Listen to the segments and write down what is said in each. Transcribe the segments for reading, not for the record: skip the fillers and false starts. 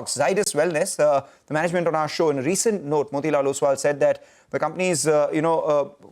Zydus Wellness, the management on our show, in a recent note, Motilal Oswal said that the company's,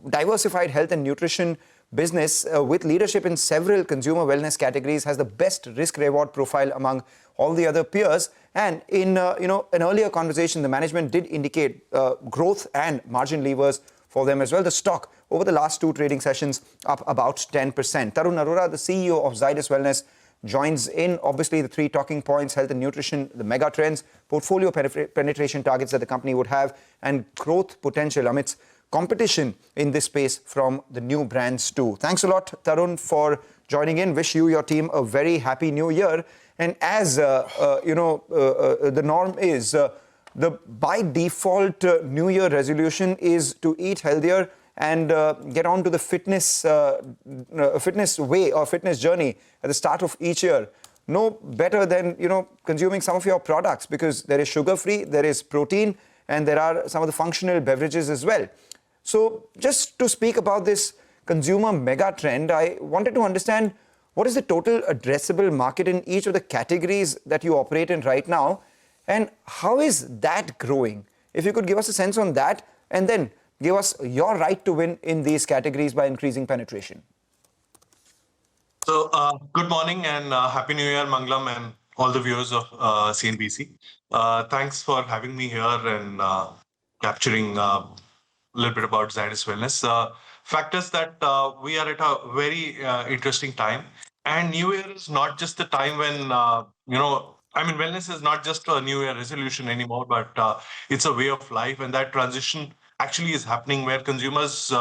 diversified health and nutrition business with leadership in several consumer wellness categories has the best risk-reward profile among all the other peers. And in, an earlier conversation, the management did indicate growth and margin levers for them as well. The stock over the last 2 trading sessions up about 10%. Tarun Arora, the CEO of Zydus Wellness, joins in, obviously, the 3 talking points: health and nutrition, the mega trends, portfolio penetration targets that the company would have, and growth potential amidst competition in this space from the new brands too. Thanks a lot, Tarun, for joining in. Wish you, your team, a very happy new year. And as, the norm is, the by default New Year resolution is to eat healthier and get on to the fitness way or fitness journey at the start of each year. No better than, consuming some of your products, because there is sugar-free, there is protein, and there are some of the functional beverages as well. So just to speak about this consumer mega trend, I wanted to understand what is the total addressable market in each of the categories that you operate in right now, and how is that growing? If you could give us a sense on that, and then give us your right to win in these categories by increasing penetration. So, good morning and Happy New Year, Mangalam, and all the viewers of CNBC. Thanks for having me here and capturing a little bit about Zydus Wellness. Fact is that we are at a very interesting time, and New Year is not just the time when, wellness is not just a New Year resolution anymore, but it's a way of life, and that transition actually is happening where consumers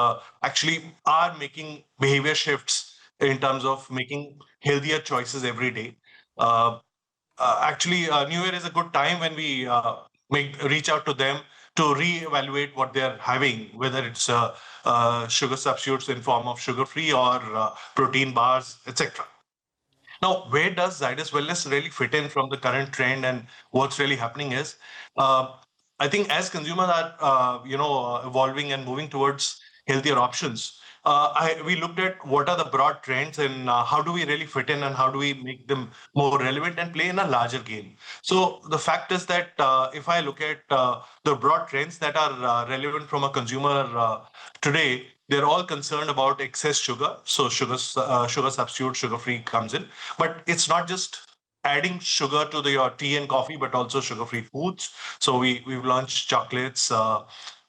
actually are making behavior shifts in terms of making healthier choices every day. New Year is a good time when we reach out to them to reevaluate what they're having, whether it's sugar substitutes in form of sugar-free or protein bars, etc. Now, where does Zydus Wellness really fit in from the current trend, and what's really happening is, I think as consumers are, evolving and moving towards healthier options, we looked at what are the broad trends and how do we really fit in and how do we make them more relevant and play in a larger game. So the fact is that if I look at the broad trends that are relevant from a consumer today, they're all concerned about excess sugar. So sugar substitute, sugar-free comes in. But it's not just adding sugar to your tea and coffee, but also sugar-free foods. So we've launched chocolates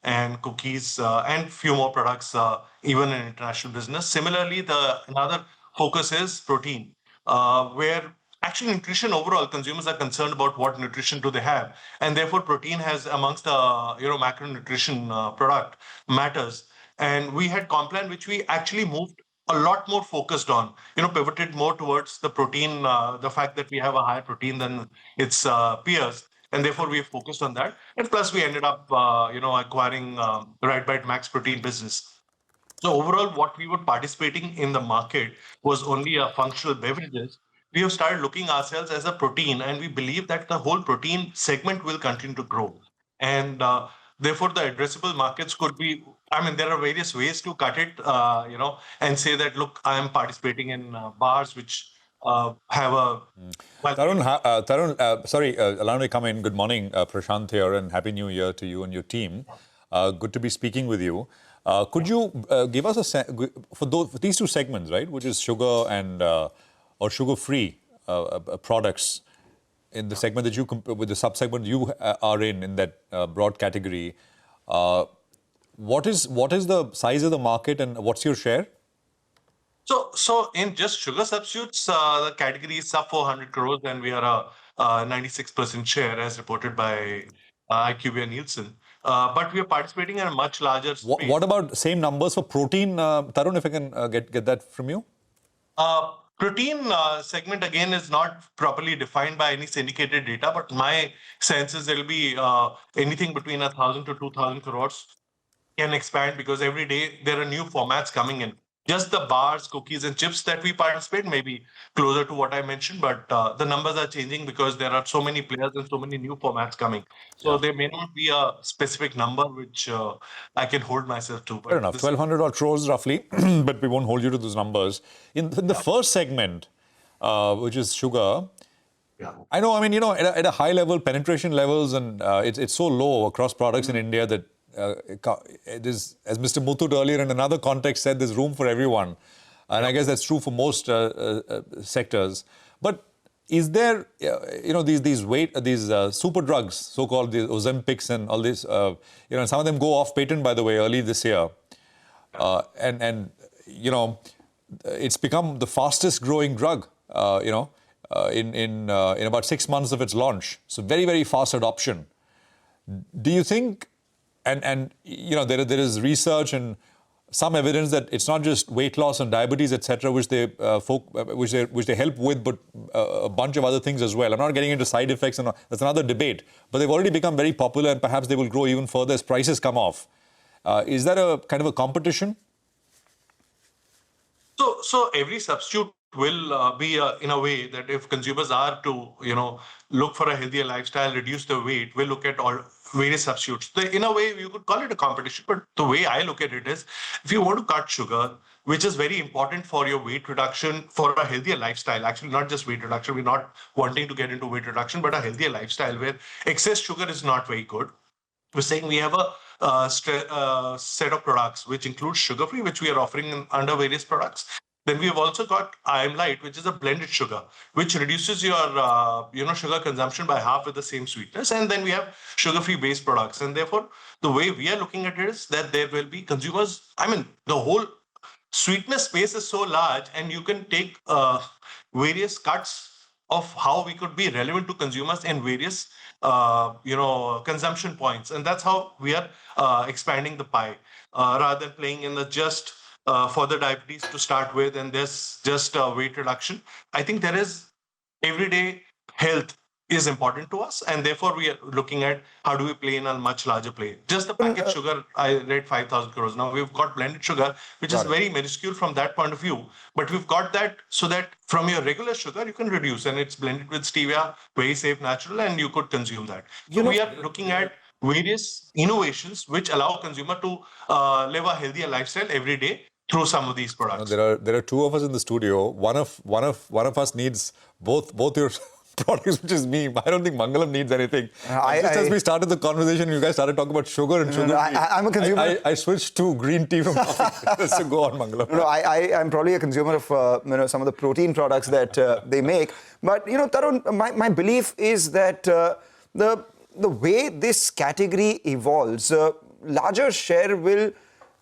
and cookies and few more products, even in international business. Similarly, another focus is protein, where actually nutrition overall, consumers are concerned about what nutrition do they have, and therefore protein has amongst the macronutrition product matters. And we had Complan, which we actually moved a lot more focused on, pivoted more towards the protein, the fact that we have a higher protein than its peers. And therefore, we have focused on that. And plus, we ended up, acquiring the Right Bite Max protein business. So overall, what we were participating in the market was only a functional beverages. We have started looking ourselves as a protein, and we believe that the whole protein segment will continue to grow. And therefore, the addressable markets could be, there are various ways to cut it, and say that, look, I am participating in bars which have a... Tarun, sorry, allow me to come in. Good morning, Prashant here, and Happy New Year to you and your team. Good to be speaking with you. Could you give us for these 2 segments, right, which is sugar and or sugar-free products, in the segment that you with the sub-segment you are in that broad category, what is the size of the market and what's your share? So in just sugar substitutes, the category is sub 400 crores, and we are a 96% share as reported by IQVIA Nielsen. But we are participating in a much larger space. What about same numbers for protein, Tarun, if I can get that from you? Protein segment, again, is not properly defined by any syndicated data, but my sense is there will be anything between 1,000 to 2,000 crores can expand, because every day there are new formats coming in. Just the bars, cookies, and chips that we participate may be closer to what I mentioned, but the numbers are changing because there are so many players and so many new formats coming. So there may not be a specific number which I can hold myself to. Fair enough, 1,200 odd crores roughly, but we won't hold you to those numbers. In the first segment, which is sugar, I know. I mean, at a high level, penetration levels and it's so low across products in India that it is, as Mr. Muthoot earlier in another context said, there's room for everyone, and I guess that's true for most sectors. But is there, these super drugs, so-called the Ozempics and all this, and some of them go off patent, by the way, early this year, and it's become the fastest growing drug, in about 6 months of its launch. So very, very fast adoption. Do you think, and there is research and some evidence that it's not just weight loss and diabetes, etc., which they help with, but a bunch of other things as well. I'm not getting into side effects, and that's another debate. But they've already become very popular, and perhaps they will grow even further as prices come off. Is that a kind of a competition? So every substitute will be in a way that if consumers are to look for a healthier lifestyle, reduce their weight, we'll look at all various substitutes. In a way, you could call it a competition, but the way I look at it is, if you want to cut sugar, which is very important for your weight reduction, for a healthier lifestyle, actually not just weight reduction, we're not wanting to get into weight reduction, but a healthier lifestyle where excess sugar is not very good. We're saying we have a set of products which includes sugar-free, which we are offering under various products. Then we have also got IM Light, which is a blended sugar, which reduces your sugar consumption by half with the same sweetness. And then we have sugar-free based products. And therefore, the way we are looking at it is that there will be consumers. I mean, the whole sweetness space is so large, and you can take various cuts of how we could be relevant to consumers in various consumption points. And that's how we are expanding the pie, rather than playing in the just for the diabetes to start with, and there's just weight reduction. I think there is everyday health is important to us, and therefore we are looking at how do we play in a much larger play. Just the packet sugar, I read 5,000 crores. Now we've got blended sugar, which is very minuscule from that point of view, but we've got that so that from your regular sugar you can reduce, and it's blended with stevia, very safe, natural, and you could consume that. So we are looking at various innovations which allow consumer to live a healthier lifestyle every day through some of these products. There are two of us in the studio. One of us needs both your products, which is me. I don't think Mangalam needs anything. As we started the conversation, you guys started talking about sugar and sugar. I'm a consumer. I switched to green tea from coffee. So go on, Mangalam. I'm probably a consumer of some of the protein products that they make. But Tarun, my belief is that the way this category evolves, larger share will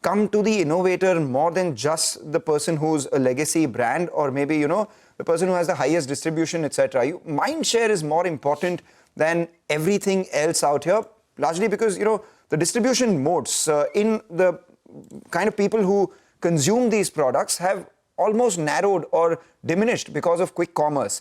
come to the innovator more than just the person who's a legacy brand, or maybe the person who has the highest distribution, etc. Mind share is more important than everything else out here, largely because the distribution modes in the kind of people who consume these products have almost narrowed or diminished because of quick commerce.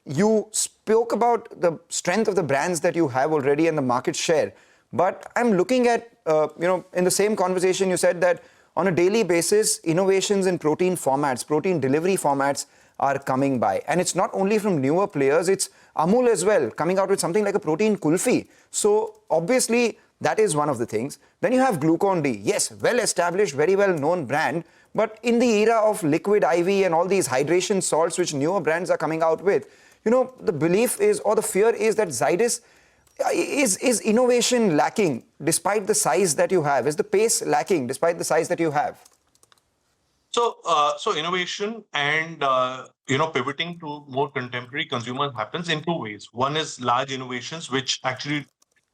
You spoke about the strength of the brands that you have already and the market share. But I'm looking at, in the same conversation, you said that on a daily basis, innovations in protein formats, protein delivery formats are coming by. And it's not only from newer players, it's Amul as well, coming out with something like a protein kulfi. So obviously, that is one of the things. Then you have Glucon-D. Yes, well-established, very well-known brand. But in the era of liquid IV and all these hydration salts, which newer brands are coming out with, the belief is, or the fear is that Zydus is innovation lacking despite the size that you have? Is the pace lacking despite the size that you have? So innovation and pivoting to more contemporary consumers happens in two ways. One is large innovations which actually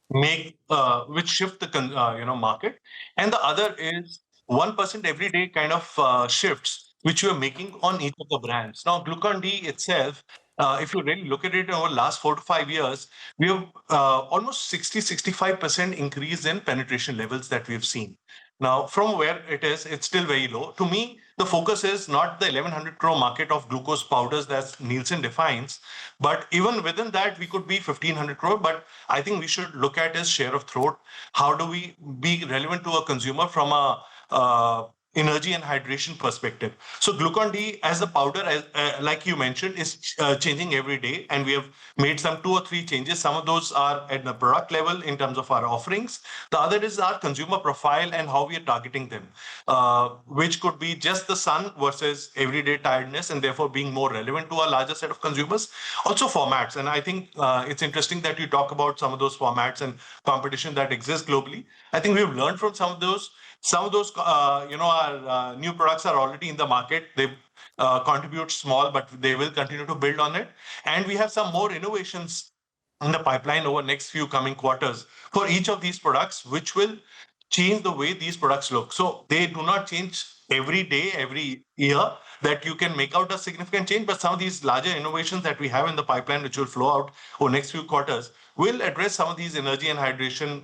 which shift the market, and the other is 1% every day kind of shifts which you are making on each of the brands. Now, Glucon-D itself, if you really look at it over the last 4 to 5 years, we have almost 65% increase in penetration levels that we have seen. Now, from where it is, it's still very low. To me, the focus is not the 1100 crore market of glucose powders that Nielsen defines, but even within that, we could be 1500 crore. But I think we should look at is share of throat. How do we be relevant to a consumer from a energy and hydration perspective. So Glucon-D as a powder, like you mentioned, is changing every day, and we have made some 2 or 3 changes. Some of those are at the product level in terms of our offerings. The other is our consumer profile and how we are targeting them, which could be just the sun versus everyday tiredness, and therefore being more relevant to a larger set of consumers. Also formats, and I think it's interesting that you talk about some of those formats and competition that exists globally. I think we've learned from some of those. Some of those, our new products are already in the market. They contribute small, but they will continue to build on it. And we have some more innovations in the pipeline over next few coming quarters for each of these products, which will change the way these products look. So they do not change every day, every year, that you can make out a significant change. But some of these larger innovations that we have in the pipeline, which will flow out over next few quarters, will address some of these energy and hydration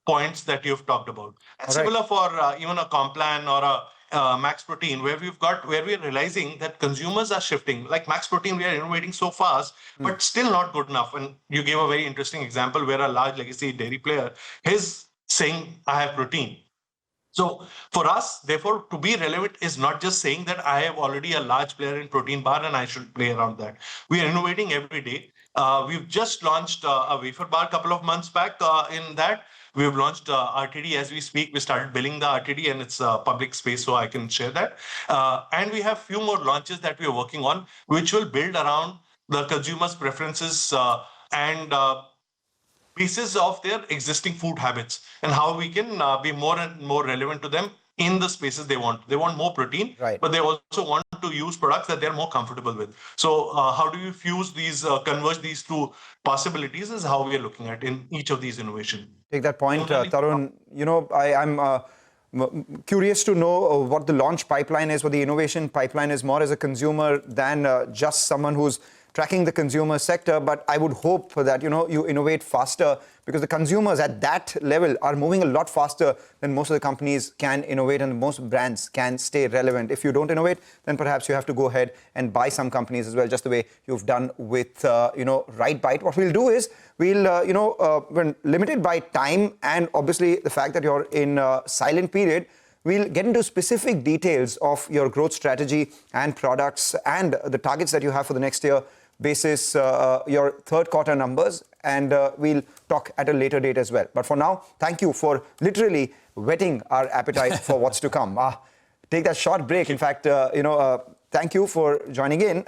points that you've talked about. And similar for even a Complan or a Max Protein, where we're realizing that consumers are shifting. Like Max Protein, we are innovating so fast, but still not good enough. And you gave a very interesting example where a large legacy dairy player is saying, I have protein. So for us, therefore, to be relevant is not just saying that I have already a large player in protein bar and I should play around that. We are innovating every day. We've just launched a wafer bar a couple of months back in that. We've launched RTD as we speak. We started billing the RTD, and it's public space, so I can share that. And we have few more launches that we are working on, which will build around the consumer's preferences and pieces of their existing food habits, and how we can be more and more relevant to them in the spaces they want. They want more protein, but they also want to use products that they're more comfortable with. So how do you fuse these, converge these two possibilities is how we are looking at in each of these innovations. Take that point, Tarun. I'm curious to know what the launch pipeline is, what the innovation pipeline is, more as a consumer than just someone who's tracking the consumer sector. But I would hope that, you innovate faster, because the consumers at that level are moving a lot faster than most of the companies can innovate, and most brands can stay relevant. If you don't innovate, then perhaps you have to go ahead and buy some companies as well, just the way you've done with, RightBite. What we'll do is we're limited by time and obviously the fact that you're in a silent period. We'll get into specific details of your growth strategy and products and the targets that you have for the next year, basis your third quarter numbers, and we'll talk at a later date as well. But for now, thank you for literally whetting our appetite for what's to come. Take that short break. In fact, thank you for joining in.